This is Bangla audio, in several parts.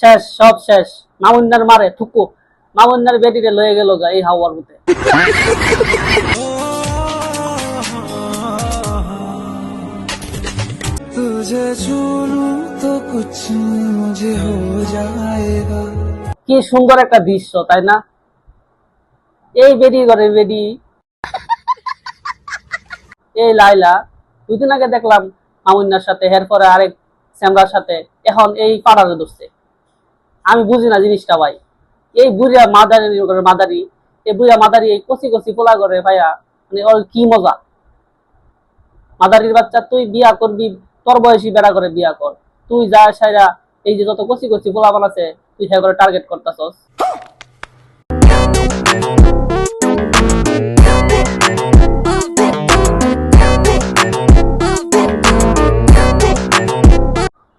শেষ, সব শেষ। মামুন্নার মারে থুকু, মামুন্নার বেটিরে লয়ে গেল গা এই হাওয়ার মধ্যে। কি সুন্দর একটা দৃশ্য, তাই না? এই বেডি ঘরের বেডি, এই লাইলা দুদিন আগে দেখলাম মামুন্নার সাথে, এরপরে আরেক স্যামরার সাথে, এখন এই পাড়ারে ধরছে। আমি বুঝি না জিনিসটা ভাই। এই বুড়িয়া মাদারি, এই বুড়িয়া মাদারি এই কচি কচি পোলা করে ভাইয়া, মানে ওর কি মজা। মাদারির বাচ্চা, তুই বিয়া করবি, তোর বয়সী বেড়া করে বিয়া কর। তুই যা সাইরা এই যে যত কচি কচি পোলা বানাচ্ছে, তুই হ্যাঁ করে টার্গেট করতেছস।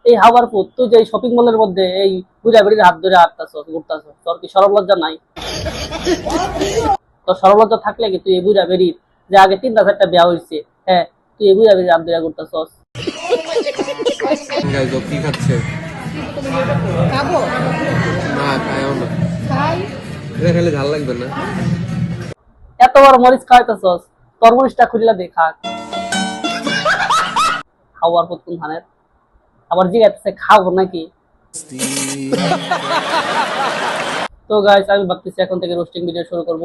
এই হাওয়ার ফুট, তুই যে শপিং মলের মধ্যে এই বুড়া বেড়ির হাত ধরে হাঁটতাছস, ঘুরতাছস, তোর কি সরব লজ্জা নাই? তোর সরব লজ্জা থাকলে কি তুই এই বুড়া বেড়ির, যে আগে 3টা 4টা বিয়া হয়েছে, হ্যাঁ, তুই এই বুড়া বেড়ির হাত ধরে ঘুরতাছস? গাইস ও কি খাচ্ছে? খাবো না খায়ও না। খাই এটা খেলে ঝাল লাগবে না। এত বড় মরিচ খাওয়াইতেছস, তোর মরিচটা খুললা দে, খা। খাওয়ার পর কোন ধানের আবার জিজ্ঞাসা খাবো নাকি? তো গাইস, আমি ভাবতেছি এখন থেকে রোস্টিং ভিডিও শুরু করব।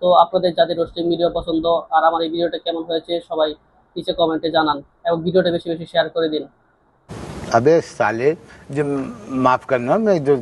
তো আপনাদের যাদের রোস্টিং ভিডিও পছন্দ আর আমার এই ভিডিওটা কেমন হয়েছে সবাই নিচে কমেন্টে জানান, এবং ভিডিওটা বেশি বেশি শেয়ার করে দিন। अबे साले, जब माफ करना, मैं जो